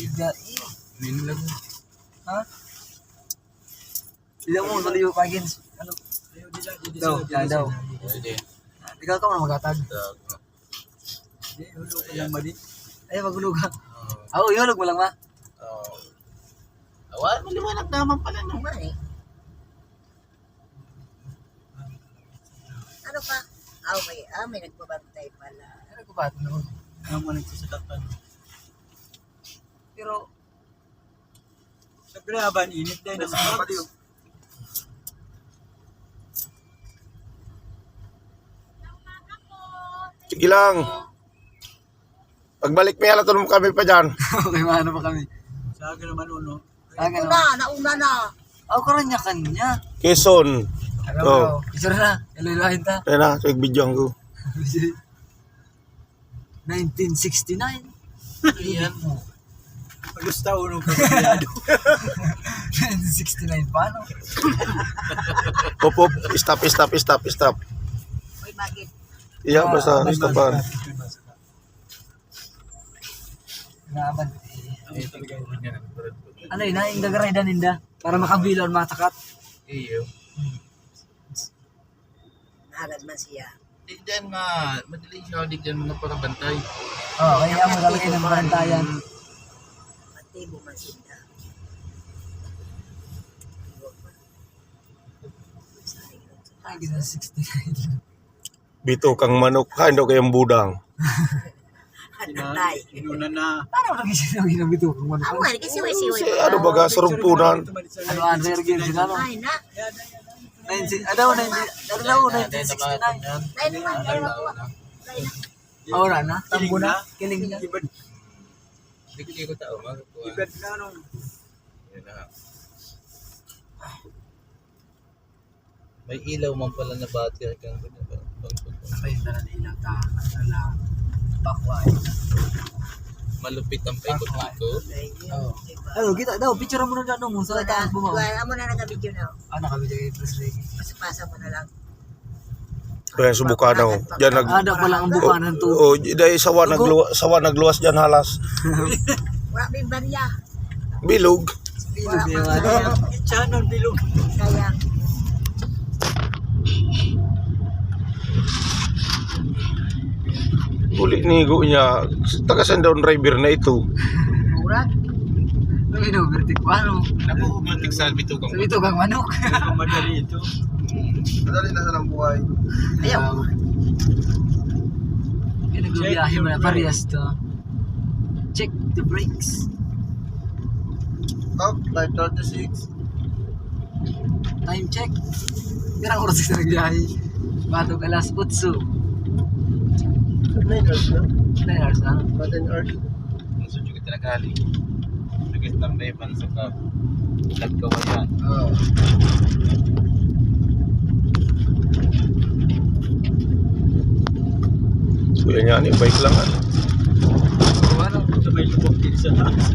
Biga Min lang. ha? Hindi mo tuloy pa against ano? Daw. Pwede. Ikaw ka mo magatag. Hulog ka lang ba di? Ay magulog ka. Ihulog mo lang ma. Awan, maliwanag naman pala no. Ano pa? May nagbabantay pala. Ano ko ba no? Ang mga nagsasakatan. Pero Sa graban, init dahil nasa kapatid. Sige lang. Pagbalik may alaton mo kami pa dyan. okay maano pa kami. Sa akin naman uno. Nauna na. Ako kanya. Quezon. Oh. Picture na. Iluiluhain ta. Kaya na, ito yung video ko. 1969. Iyan mo. Gusto uno pagkakayado. 1969 pa no? Hop, hop. Stop. Uy, bakit? Iya, basta stopan. Naaban. Yan. Ano yun, naing gagaray ninda para makabilon matakat. Iyo. Agad man siya. Di dyan madali siya di dyan mga parabantay. Kaya mo talaga ng barantayan. Matibo man siya. Ay, gina 69. Bito kang manok, kaindo kayong budang. Hanatay. Inuna na. Paano lagi siya ginabito kung ano? Ako nga, kisiway-siway. Si ano baga, sarumpunan. Ano answer game sila no? Ay, na. 1969. Ay, naman. Ay, nakuha. Wala na. Tambo na. Kiling na. Hindi ko tao magkuha. Ibad na nung. Yan na. May ilaw man pala na battery kang Ay, na ilang ta. Ala. Bakway. malupit ang paikot-ikot. Ano, kita daw, picture mo na dyan mo sa taas mo. Amo na naka-video na. Nakabidyo kay Plus Reggae. Pasapasa mo na lang. Kaya subukan ako. Diyan Ada pala ang bukanan to. dahil sawa nagluwas diyan halas. Wala may barya. Bilog. Wala pang barya. Channel bilog. Kaya, Uli nigo niya. Taga Sandown driver na ito. murag. Ano yun, vertik pa, no? Naku, matik salvi to kang Sabi ito kang manok. Madali ito. Madali na sa ng buhay. Ayaw. Yan, nagbibiyahe mo na parehas to. Check the brakes. Top, 9:36. Time check. Pirang oras na nagbiyahe. Batog alas 8. 9 hours na. 9 hours na. 10 hours. Nasudyo kita nagali. Nagis lang na iban sa ka. Nagkawayan. So yan yan, bike lang ano. Ano? Sabay lubog din sa taas.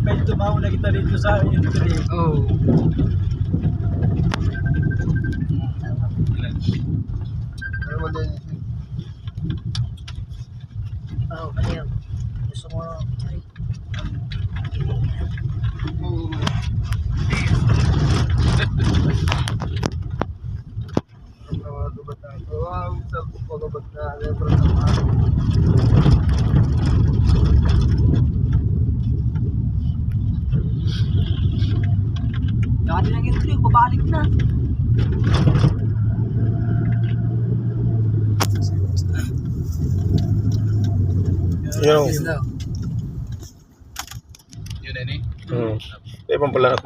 Kahit tumaw na kita dito sa internet. Oh. Oh, ayaw. Gusto mo, sorry. Nakati lang yung trip, babalik na. Yun. Yes, daw. Yun na ni. Kaya pang pala